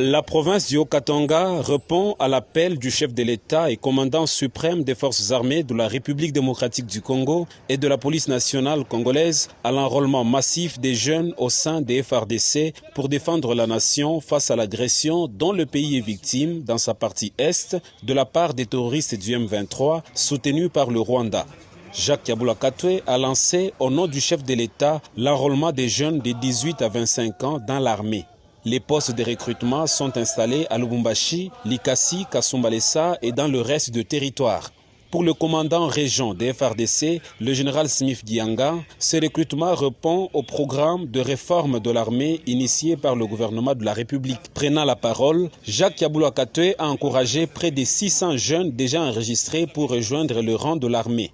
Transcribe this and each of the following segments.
La province du Haut-Katanga répond à l'appel du chef de l'État et commandant suprême des forces armées de la République démocratique du Congo et de la police nationale congolaise à l'enrôlement massif des jeunes au sein des FARDC pour défendre la nation face à l'agression dont le pays est victime dans sa partie est de la part des terroristes du M23 soutenus par le Rwanda. Jacques Yabula Katwe a lancé au nom du chef de l'État l'enrôlement des jeunes de 18 à 25 ans dans l'armée. Les postes de recrutement sont installés à Lubumbashi, Likasi, Kasumbalesa et dans le reste du territoire. Pour le commandant région des FARDC, le général Smith Dianga, ce recrutement répond au programme de réforme de l'armée initié par le gouvernement de la République. Prenant la parole, Jacques Yabula Katwe a encouragé près de 600 jeunes déjà enregistrés pour rejoindre le rang de l'armée.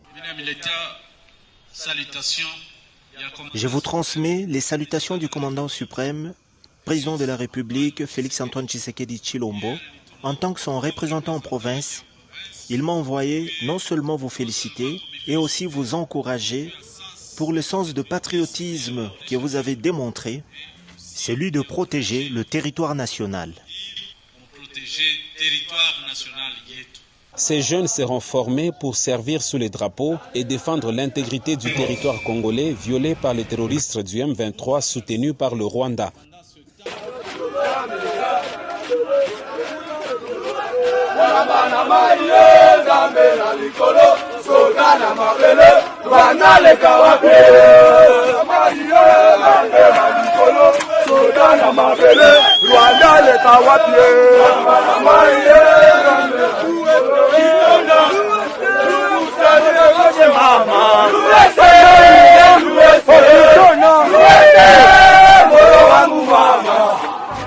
Je vous transmets les salutations du commandant suprême, président de la République, Félix-Antoine Tshisekedi Tshilombo. En tant que son représentant en province, il m'a envoyé non seulement vous féliciter, et aussi vous encourager pour le sens de patriotisme que vous avez démontré, celui de protéger le territoire national. Ces jeunes seront formés pour servir sous les drapeaux et défendre l'intégrité du territoire congolais violé par les terroristes du M23 soutenus par le Rwanda.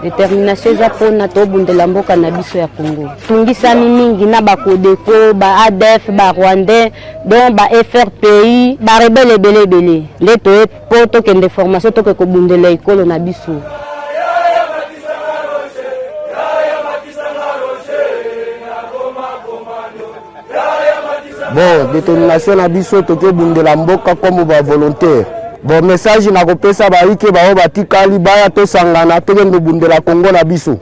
Détermination zapona to bundela mboka na biso ya Congo. Tungisami mingi na bakodeko, ba ADF, ba Rwandais, donc ba FRPI, ba rebelle belebele. Leto po to kende formation to ko bundela ekolo na biso. Bon, détermination na biso to ke bundela mboka comme ba volontaire. Bon message na kopesa baike bao batikali baya to sangana tokende bundela Congo na biso.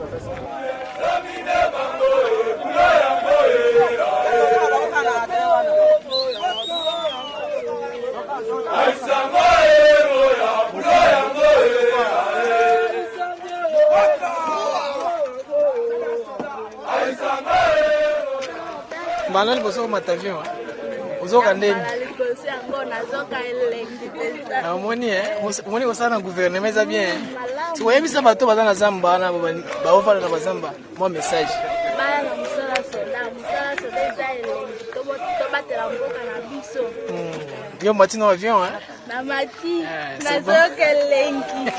Malal boso matavion. Ozoka ndeni. Moni kosala na gouvernement eza bien. Si oyebisa bato baza na zamba na baofala na bazamba, moi message. Baya na musala soda eza elengi to batela mboka na biso. Yo mati no avion hein? Na mati nazoka elengi.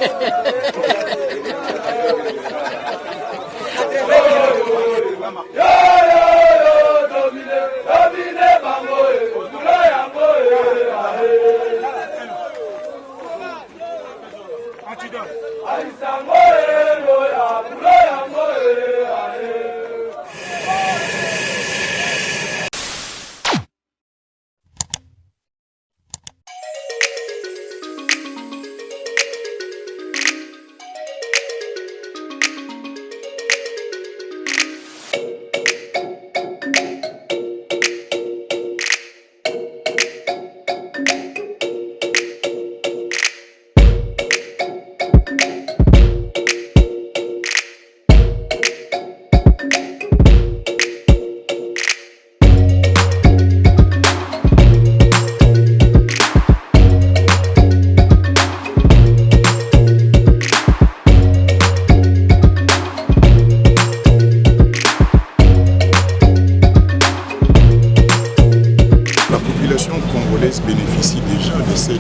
bénéficie déjà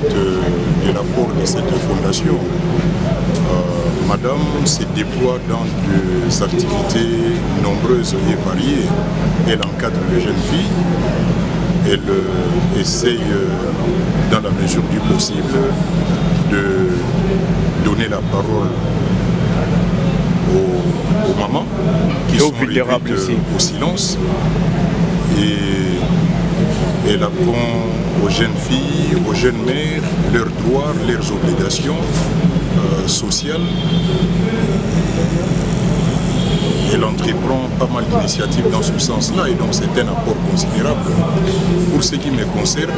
de l'apport de cette fondation. Madame se déploie dans des activités nombreuses et variées. Elle encadre les jeunes filles. Elle essaye, dans la mesure du possible, de donner la parole aux mamans qui sont réduites au silence. Et elle apprend aux jeunes filles, aux jeunes mères, leurs droits, leurs obligations sociales. entreprend pas mal d'initiatives dans ce sens-là et donc c'est un apport considérable. Pour ce qui me concerne,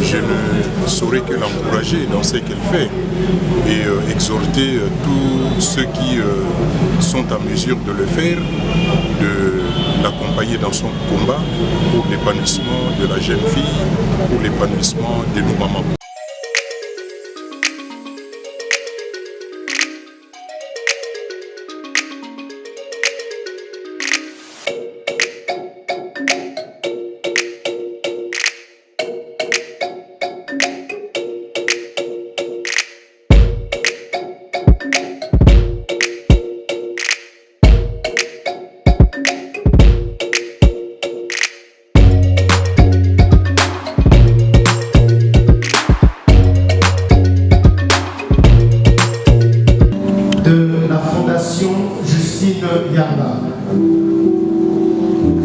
je ne saurais que l'encourager dans ce qu'elle fait et exhorter tous ceux qui sont en mesure de le faire, de l'accompagner dans son combat pour l'épanouissement de la jeune fille, pour l'épanouissement de nos mamans.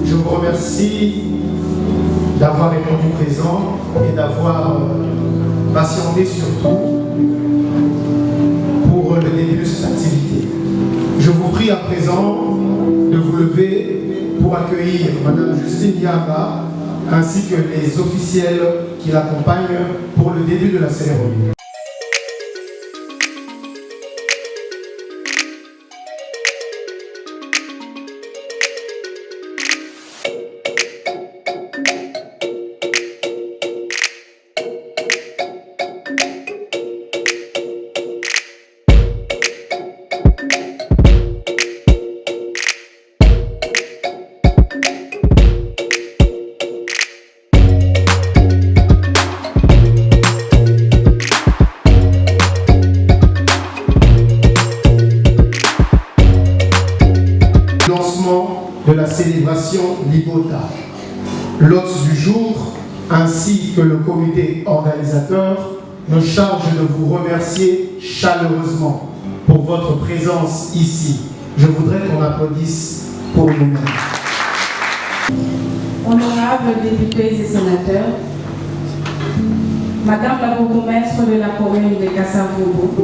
Je vous remercie d'avoir répondu présent et d'avoir patienté surtout pour le début de cette activité. Je vous prie à présent de vous lever pour accueillir Madame Justine Yamba ainsi que les officiels qui l'accompagnent pour le début de la cérémonie. De la célébration Libota. L'hôte du jour ainsi que le comité organisateur me charge de vous remercier chaleureusement pour votre présence ici. Je voudrais qu'on applaudisse pour nous-mêmes. Honorables députés et sénateurs, Madame la bourgmestre de la commune de Kasavubu,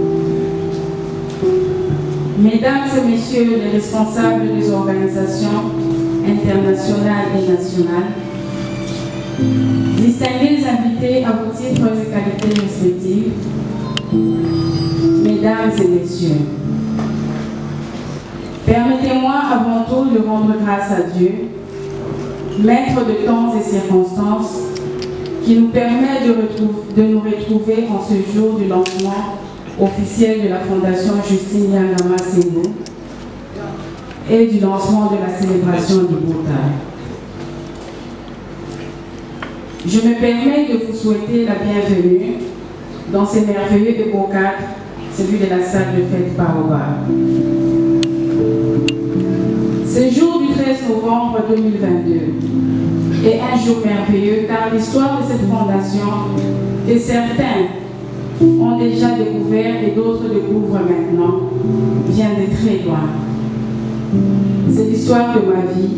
Mesdames et Messieurs les responsables des organisations internationales et nationales, distingués invités à vos titres et qualités respectives, Mesdames et Messieurs, permettez-moi avant tout de rendre grâce à Dieu, maître de temps et circonstances, qui nous permet de nous retrouver en ce jour du lancement officiel de la Fondation Justine Yangama Sengo et du lancement de la célébration du Bota. Je me permets de vous souhaiter la bienvenue dans ce merveilleux et beau cadre, celui de la salle de fête Baobab. Ce jour du 13 novembre 2022 est un jour merveilleux car l'histoire de cette fondation que certains ont déjà découvert et d'autres découvrent maintenant, vient de très loin. C'est l'histoire de ma vie.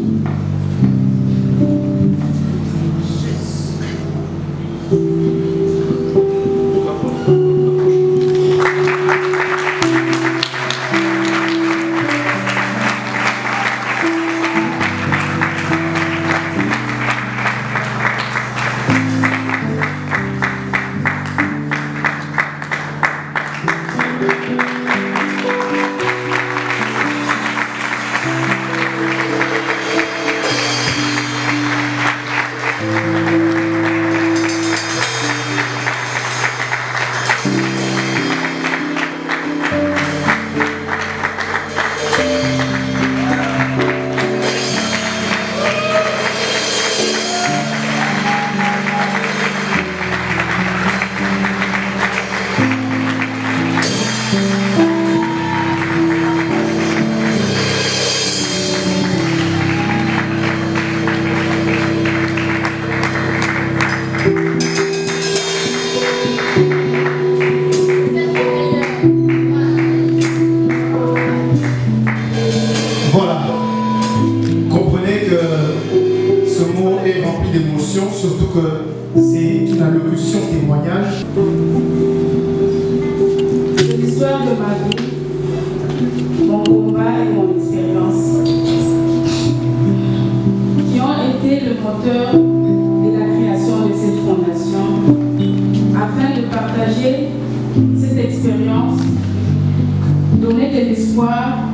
de l'espoir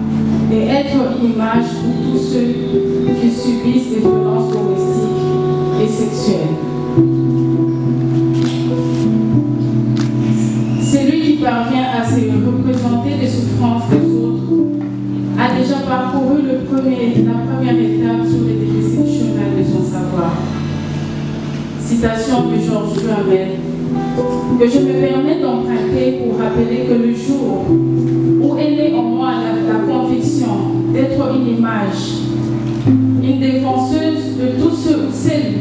et être une image pour tous ceux qui subissent des violences domestiques et sexuelles. Celui qui parvient à se représenter les souffrances des autres a déjà parcouru la première étape sur les difficiles chemins de son savoir. Citation de Georges Duhamel, que je me permets d'emprunter pour rappeler que le jour où est née en moi la conviction d'être une image, une défenseuse de tous ceux ou celles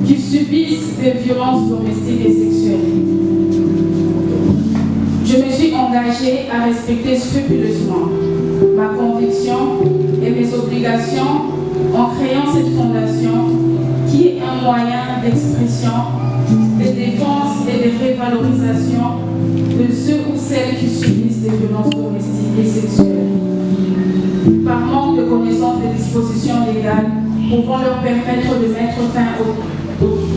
qui subissent des violences domestiques et sexuelles, je me suis engagée à respecter scrupuleusement ma conviction et mes obligations en créant cette fondation qui est un moyen d'expression, de défense et de révalorisation de ceux ou celles qui subissent des violences domestiques et sexuelles. Par manque de connaissance des dispositions légales pouvant leur permettre de mettre fin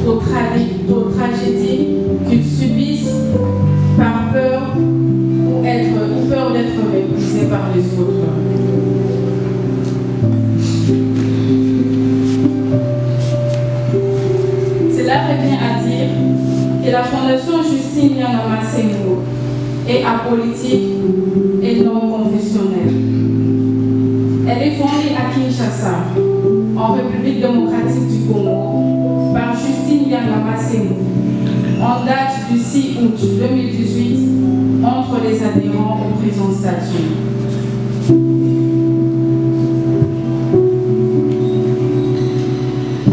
aux tragédies qu'ils subissent par peur ou peur d'être méprisés par les autres. Cela revient à dire que la Fondation Justine Nyangama Senghor est apolitique et non confessionnelle. Elle est fondée à Kinshasa, en République démocratique du Congo, par Justine Nyangama Senghor, en date du 6 août 2018, entre les adhérents au présent statut.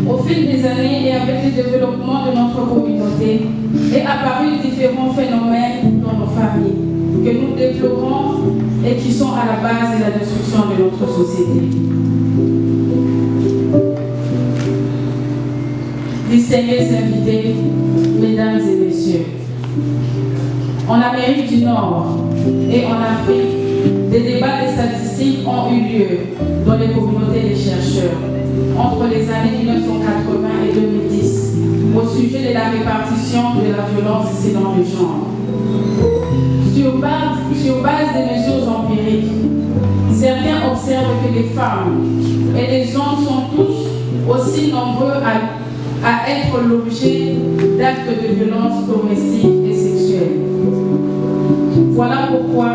Au fil des années et avec le développement de notre communauté, est apparu différents phénomènes dans nos familles que nous déplorons et qui sont à la base de la destruction de notre société. Distingués invités, mesdames et messieurs, en Amérique du Nord et en Afrique, des débats des statistiques ont eu lieu dans les communautés des chercheurs entre les années 1980 et 2010 au sujet de la répartition de la violence selon le genre. Sur base des mesures empiriques, certains observent que les femmes et les hommes sont tous aussi nombreux à être l'objet d'actes de violence domestique et sexuelle. Voilà pourquoi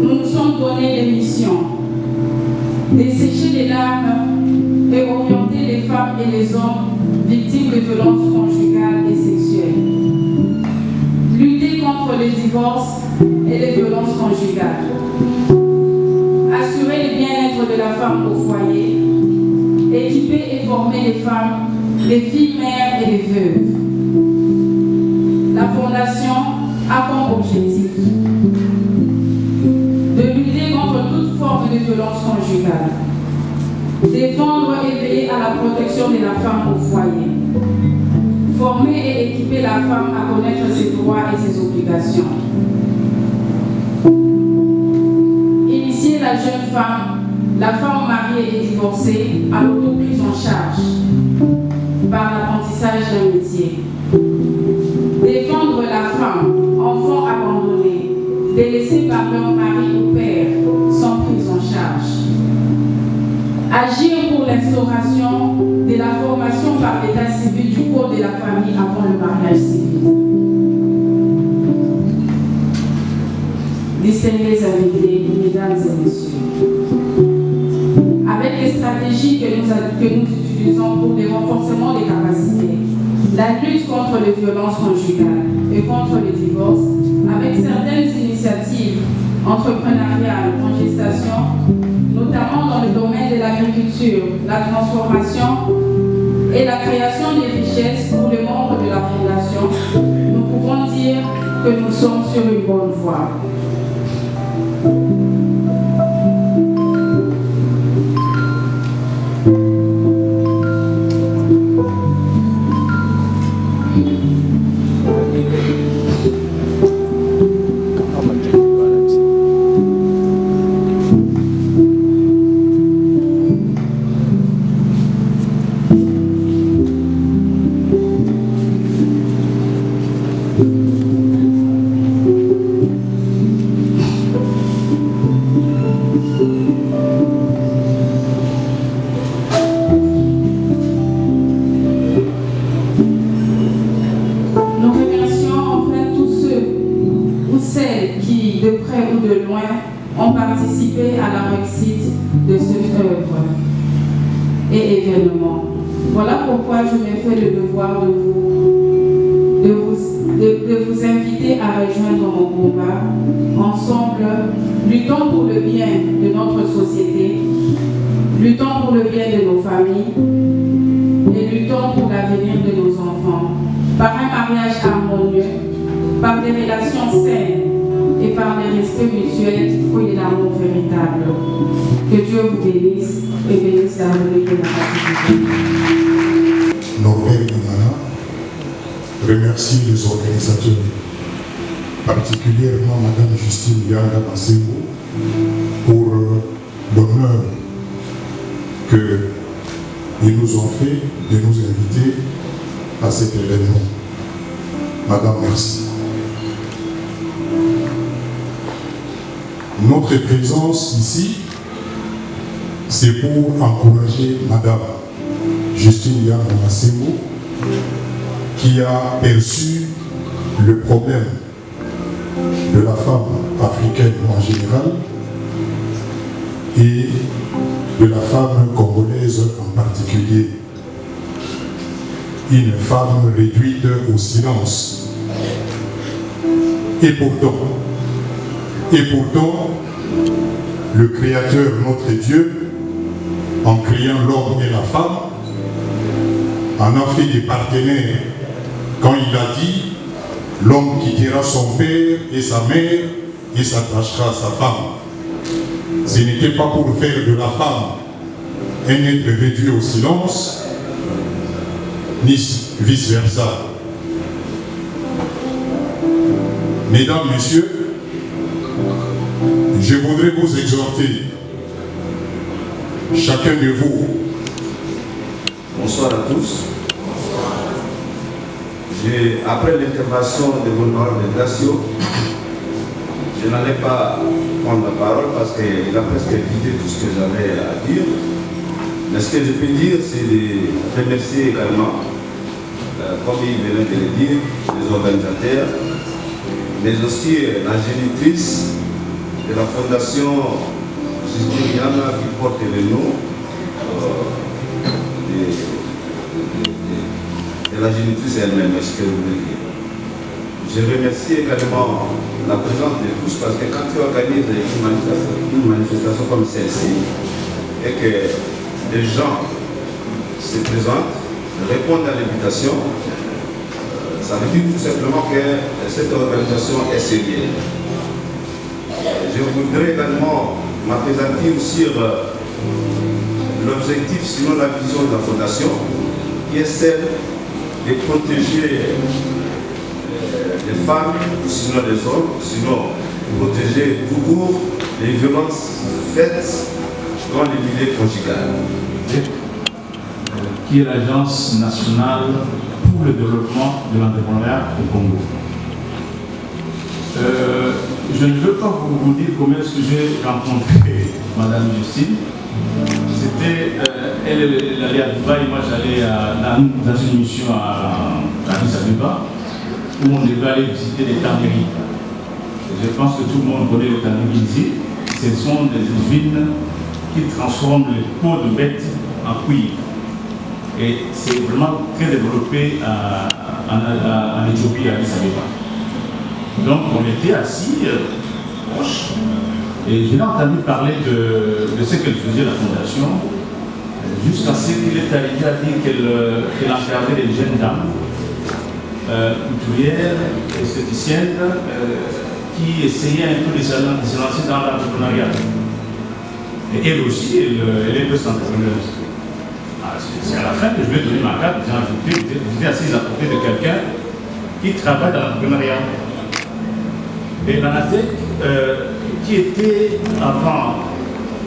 nous nous sommes donné l'émission d'essécher les larmes et orienter les femmes et les hommes victimes de violences conjugales et sexuelles. Lutter contre les divorces et les violences conjugales. Assurer le bien-être de la femme au foyer. Équiper et former les femmes, les filles mères et les veuves. La Fondation a comme objectif de lutter contre toute forme de violence conjugale, défendre et veiller à la protection de la femme au foyer, former et équiper la femme à connaître ses droits et ses obligations, initier la jeune femme, la femme mariée et divorcée à l'autoprise en charge par l'apprentissage d'un métier, défendre la femme, enfant abandonné, délaissé par leur mari ou père, sans prise en charge. Agir pour l'instauration de la formation par l'état civil du code de la famille avant le mariage civil. Distingués invités, mesdames et messieurs, avec les stratégies que nous utilisons pour le renforcement des capacités, la lutte contre les violences conjugales et contre les divorces, avec certaines initiatives entrepreneuriales en gestation, notamment dans le domaine de l'agriculture, la transformation et la création des richesses pour les membres de la Fondation, nous pouvons dire que nous sommes sur une bonne voie. participer à la réussite de cette œuvre et événement. Voilà pourquoi je me fais le devoir de vous inviter à rejoindre mon combat. Ensemble, luttons pour le bien de notre société, luttons pour le bien de nos familles et luttons pour l'avenir de nos enfants. Par un mariage harmonieux, par des relations saines et par des respects mutuels, fruits de l'amour véritable. Que Dieu vous bénisse et bénisse la journée de la République. Norbert Imana remercie les organisateurs, particulièrement Mme Justine Yanga Massimo, pour l'honneur qu'ils nous ont fait de nous inviter à cet événement. Madame, merci. Notre présence ici, c'est pour encourager Madame Justine Yanga Massimo, qui a perçu le problème de la femme africaine en général et de la femme congolaise en particulier. Une femme réduite au silence. Et pourtant, le Créateur, notre Dieu, en créant l'homme et la femme, en a fait des partenaires quand il a dit « L'homme quittera son père et sa mère et s'attachera à sa femme ». Ce n'était pas pour faire de la femme un être réduit au silence, ni vice-versa. Mesdames, Messieurs, je voudrais vous exhorter, chacun de vous. Bonsoir à tous. Après l'intervention de l'honorable Gracio, je n'allais pas prendre la parole parce qu'il a presque vidé tout ce que j'avais à dire. Mais ce que je peux dire, c'est de remercier également, comme il venait de le dire, les organisateurs, mais aussi la génitrice de la fondation Justine Yanga qui porte le nom de la génitrice elle-même, est-ce que vous voulez dire. Je remercie également la présence de tous parce que quand tu organises une manifestation comme celle-ci et que les gens se présentent, répondent à l'invitation, ça veut dire tout simplement que cette organisation est sérieuse. Je voudrais également m'appesantir sur l'objectif, sinon la vision de la fondation, qui est celle de protéger les femmes, ou sinon les hommes, sinon protéger tout court les violences faites dans les milieux conjugales. Qui est l'Agence nationale pour le développement de l'entrepreneuriat au Congo. Je ne veux pas vous dire comment est-ce que j'ai rencontré Madame Justine. C'était, elle allait à Dubaï, moi j'allais dans une mission à Addis Abeba, où on devait aller visiter les tanneries. Je pense que tout le monde connaît les tanneries ici. Ce sont des usines qui transforment les peaux de bêtes en cuir. Et c'est vraiment très développé en Éthiopie, à Addis Abeba. Donc on était assis proche et j'ai entendu parler de ce qu'elle faisait la fondation jusqu'à ce qu'il est arrivé à dire qu'elle encadrait les jeunes dames couturières, esthéticiennes qui essayaient un peu de se lancer dans l'entrepreneuriat. Et elle aussi, elle est plus entrepreneuse. C'est à la fin que je lui ai donné ma carte, j'ai invité, vous êtes assise à côté de quelqu'un qui travaille dans l'entrepreneuriat. Et l'ANATEC, qui était avant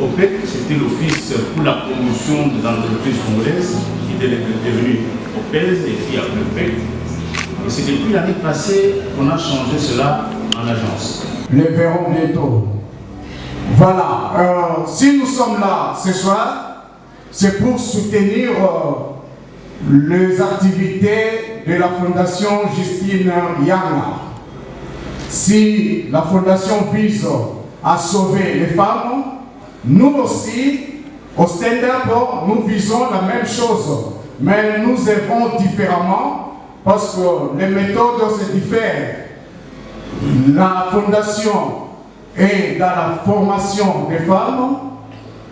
OPEC, c'était l'Office pour la promotion des entreprises congolaises, qui était devenu OPES et puis après OPEC. Et c'est depuis l'année passée qu'on a changé cela en agence. Les verrons bientôt. Voilà, si nous sommes là ce soir, c'est pour soutenir les activités de la Fondation Justine Yanga. Si la Fondation vise à sauver les femmes, nous aussi, au stand-up, nous visons la même chose, mais nous œuvrons différemment parce que les méthodes se diffèrent. La fondation est dans la formation des femmes,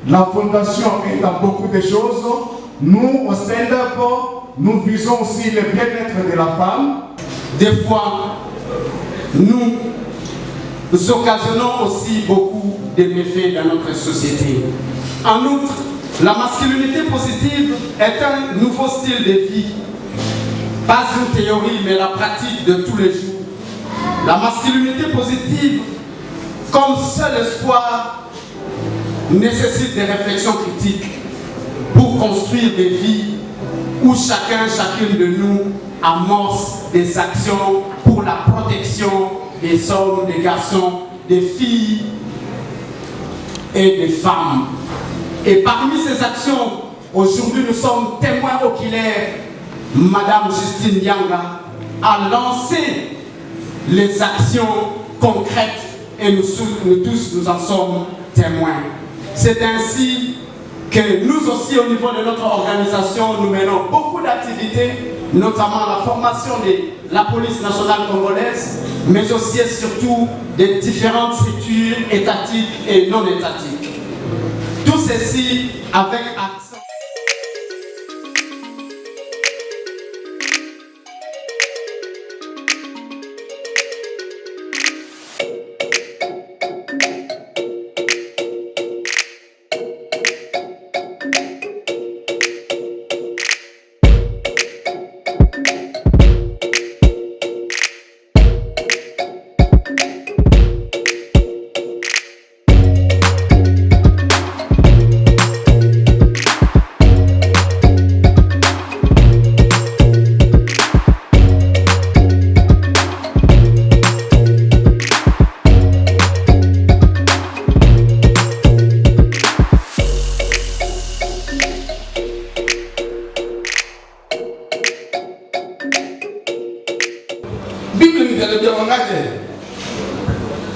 la fondation est dans beaucoup de choses. Nous, au stand-up, nous visons aussi le bien-être de la femme. Des fois, nous occasionnons aussi beaucoup de méfaits dans notre société. En outre, la masculinité positive est un nouveau style de vie. Pas une théorie, mais la pratique de tous les jours. La masculinité positive, comme seul espoir, nécessite des réflexions critiques pour construire des vies où chacune de nous amorce des actions pour la protection des hommes, des garçons, des filles et des femmes. Et parmi ces actions, aujourd'hui nous sommes témoins oculaires. Madame Justine Yanga a lancé les actions concrètes et nous tous nous en sommes témoins. C'est ainsi que nous aussi au niveau de notre organisation, nous menons beaucoup d'activités, notamment la formation de la police nationale congolaise, mais aussi et surtout des différentes structures étatiques et non étatiques. Tout ceci avec accent.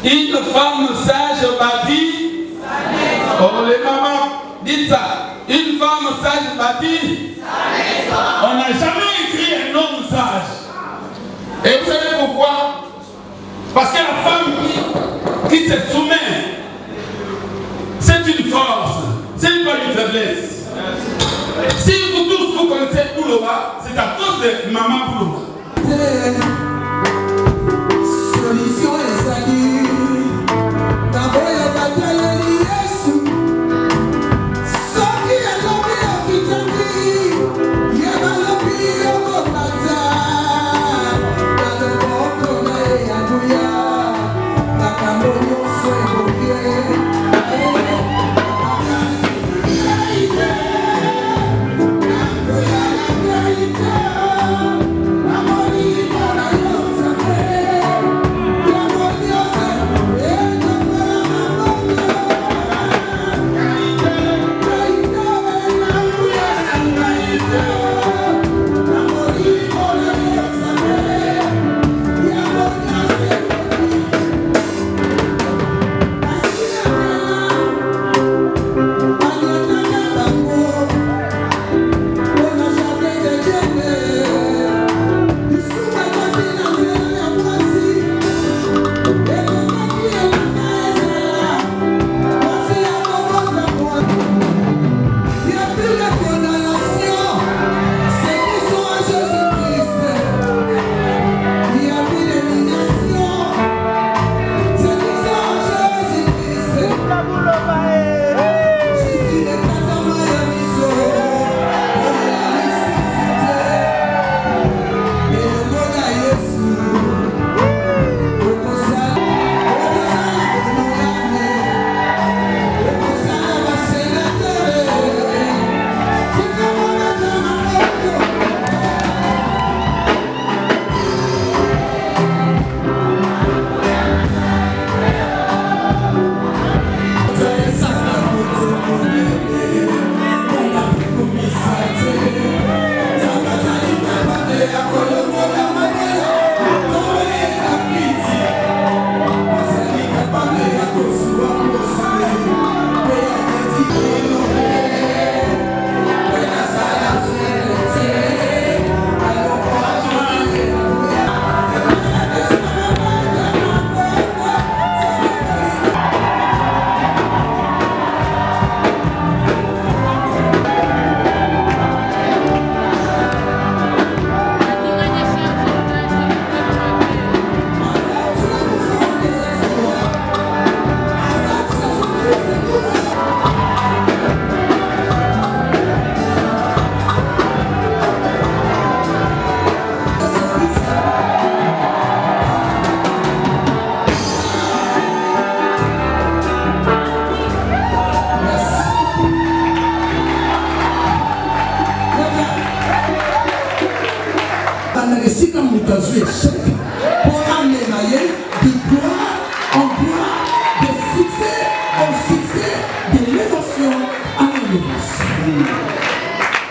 Une femme sage bâtit. Oh les mamans, dites ça. Une femme sage bâtit. On n'a jamais écrit un homme sage. Et vous savez pourquoi? Parce que la femme qui se soumet, c'est une force, c'est pas une faiblesse. Si vous tous vous connaissez Pouloba, c'est à cause de maman Pouloba. Solution et salut. D'abord, il y a la bataille de Yesu. Soki est l'homme qui t'a dit. Il y a l'homme au matin. Dans le monde, on a Yagouya. La Cameroun, c'est au pied. La Kazu échec pour amener de gloire en gloire, de succès en succès, de l'émotion à l'émotion.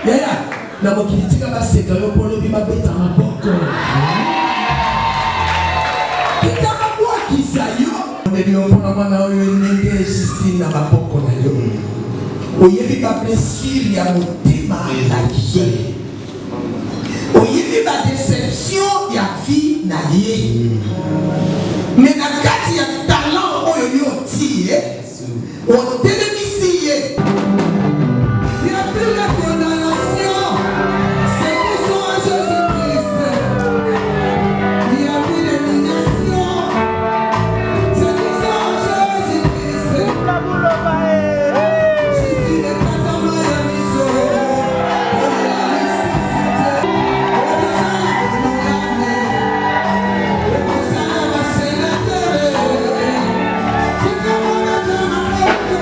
Yaya, na mokili tika baseka yo polo bi mabeta maboko. Tika mabwa kisayo. Ndio mpona mwana oyo nenge Justine na maboko na yo. Oyebi ba blessure ya motema na ye. Oyebi ba déception ya vie na ye. Mais na kati ya talent oyo yo tie, o télévisi ye. Il n'y a plus de condamnation. C'est qui sont à Jésus-Christ. Il n'y a plus de domination. C'est qui sont à Jésus-Christ. Jésus n'est pas dans ma mission. On est la nécessité. On est à la communauté. On est à la sénateur. C'est comme on a dans ma mission.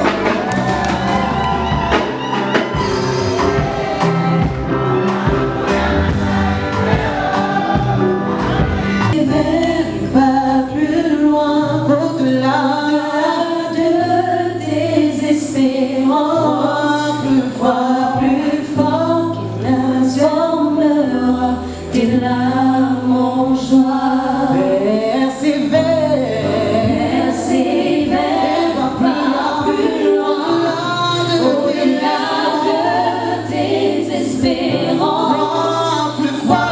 Va plus loin, au-delà de tes espérances, plus fort qu'il transformera tes larmes en joie. Persévère, va plus loin, au-delà de tes espérances, plus fort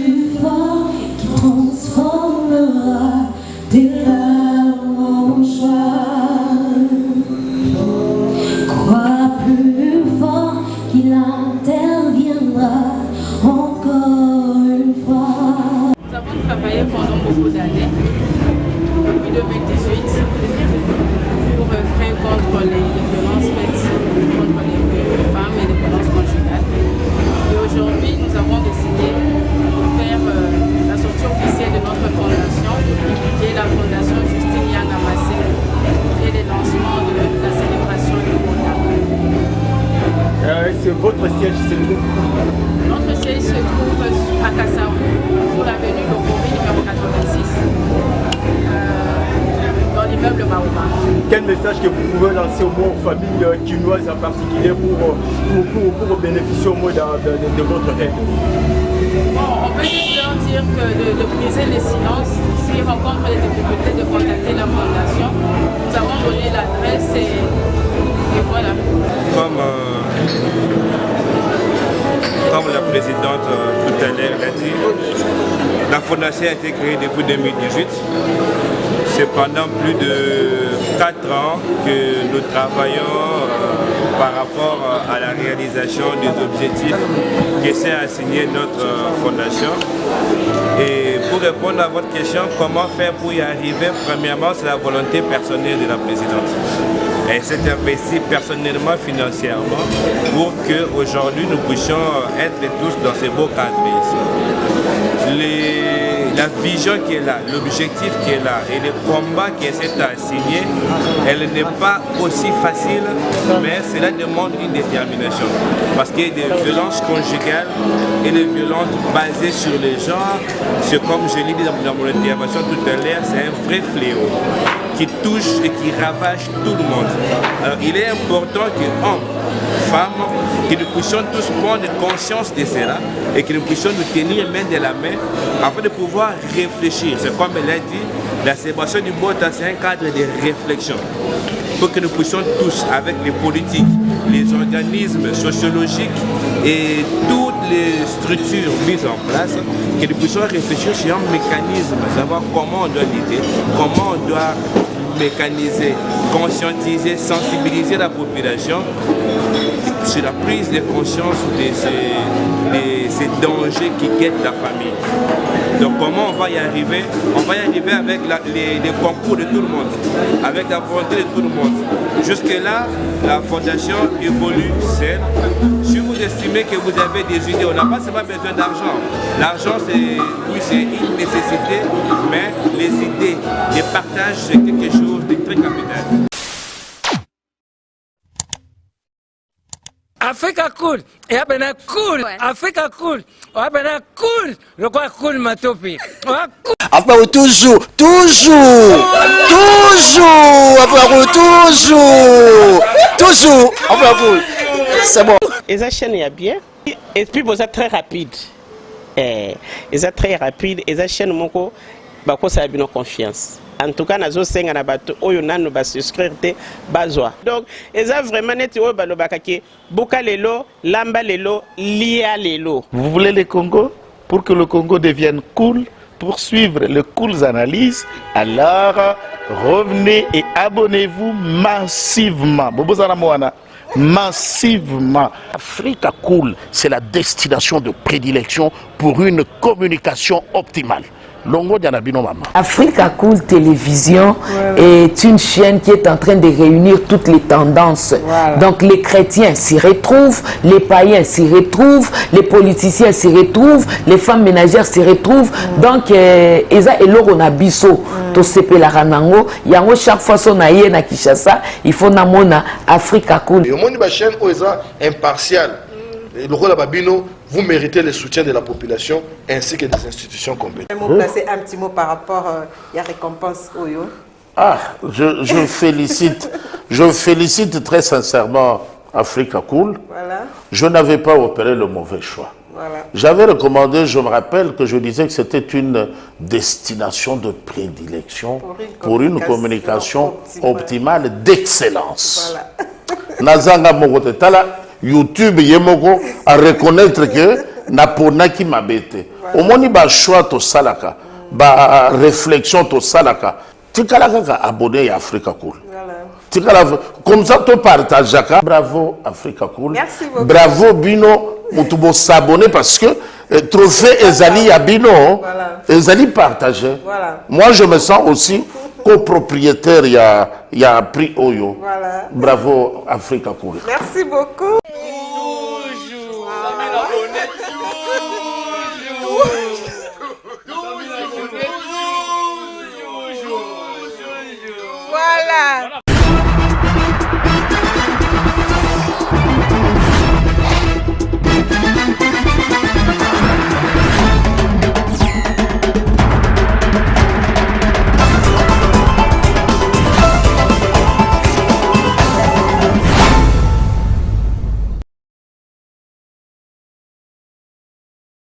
qu'il transformera tes larmes en joie. Crois plus fort qu'il interviendra encore une fois. Nous avons travaillé pendant beaucoup d'années, depuis 2018, pour œuvrer contre les violences faites contre les femmes et les violences conjugales. Et aujourd'hui, nous avons décidé de faire la sortie officielle de notre fondation, qui est la fondation Justine Yanga Massé, et le lancement de la célébration du Bota. Votre siège se trouve? Notre siège se trouve à Kassavou, sur l'avenue Lokori numéro 86, dans l'immeuble Baoba. Quel message que vous pouvez lancer au moins aux familles chinoises en particulier pour bénéficier au moins de votre aide? Bon, on peut juste leur dire que de briser les silences, s'ils rencontrent des difficultés, de contacter la fondation. Nous avons donné l'adresse et voilà. Comme la présidente tout à l'heure l'a dit, la fondation a été créée depuis 2018. C'est pendant plus de 4 ans que nous travaillons par rapport à la réalisation des objectifs que s'est assigné notre fondation. Et pour répondre à votre question, comment faire pour y arriver? Premièrement, c'est la volonté personnelle de la présidente. Elle s'est investie personnellement, financièrement, pour qu'aujourd'hui nous puissions être tous dans ces beaux cadres ici. La vision qui est là, l'objectif qui est là et le combat qui s'est assigné, elle n'est pas aussi facile, mais cela demande une détermination. Parce qu'il y a des violences conjugales et des violences basées sur les genres. C'est comme je l'ai dit dans mon intervention tout à l'heure, c'est un vrai fléau qui touche et qui ravage tout le monde. Alors il est important que hommes, femmes, que nous puissions tous prendre conscience de cela et que nous puissions nous tenir main de la main afin de pouvoir réfléchir. C'est comme elle a dit, la célébration du Bota, c'est un cadre de réflexion. pour que nous puissions tous, avec les politiques, les organismes sociologiques et toutes les structures mises en place, que nous puissions réfléchir sur un mécanisme, savoir comment on doit lutter, comment on doit mécaniser, conscientiser, sensibiliser la population sur la prise de conscience de ces dangers qui guettent la famille. Donc comment on va y arriver? On va y arriver avec les concours de tout le monde, avec la volonté de tout le monde. Jusque-là, la fondation évolue seule. Si vous estimez que vous avez des idées, on n'a pas seulement besoin d'argent. L'argent, c'est une nécessité, mais les idées, les partages, c'est quelque chose de très capital. Africa cool, et abena cool, Africa cool, abena cool, le quoi cool matopi. Après toujours, après c'est bon. Et ça chaîne est bien, et puis vous êtes très rapide. Et ça très rapide, et ça chaîne moko, bah quoi ça a bien confiance. En tout cas, nazo senga na bato oyo nanu ba souscrire te bazwa. Donc, eza vraiment neti oyo balobaka ke boka lelo, lamba lelo, lia lelo. Vous voulez le Congo? Pour que le Congo devienne cool, pour suivre les cool analyses, alors revenez et abonnez-vous massivement. Bobozana moana. Massivement. Africa Cool, c'est la destination de prédilection pour une communication optimale. Africa Cool Télévision est une chaîne qui est en train de réunir toutes les tendances. Donc les chrétiens s'y retrouvent, les païens s'y retrouvent, les politiciens s'y retrouvent, les femmes ménagères s'y retrouvent. Donc eza eloko na biso to sepela ranango yango chaque fois son aye na Kinshasa, il faut namona Africa Cool. Yo moni ba chaîne oza impartial. Le rôle à Babino, vous méritez le soutien de la population ainsi que des institutions compétentes. Vous placer un petit mot par rapport à la récompense Oyo. Ah, je félicite très sincèrement Africa Cool. Voilà. Je n'avais pas opéré le mauvais choix. Voilà. J'avais recommandé, je me rappelle que je disais que c'était une destination de prédilection pour une communication optimale d'excellence. Nazanga Mogotala. YouTube yemoko à reconnaître que napona qui m'a bêté. Au moins ba choix to salaka, ba réflexion to salaka. Tikala kaka abonné à Africa Cool. Tikala comme ça to partage. Bravo Africa Cool. Merci beaucoup. Bravo Bino, mutubo s'abonner parce que trophée Ezali à Bino, Ezali partagé. Moi je me sens aussi copropriétaire, il y a prix Oyo. Bravo Africa Cool. Merci beaucoup.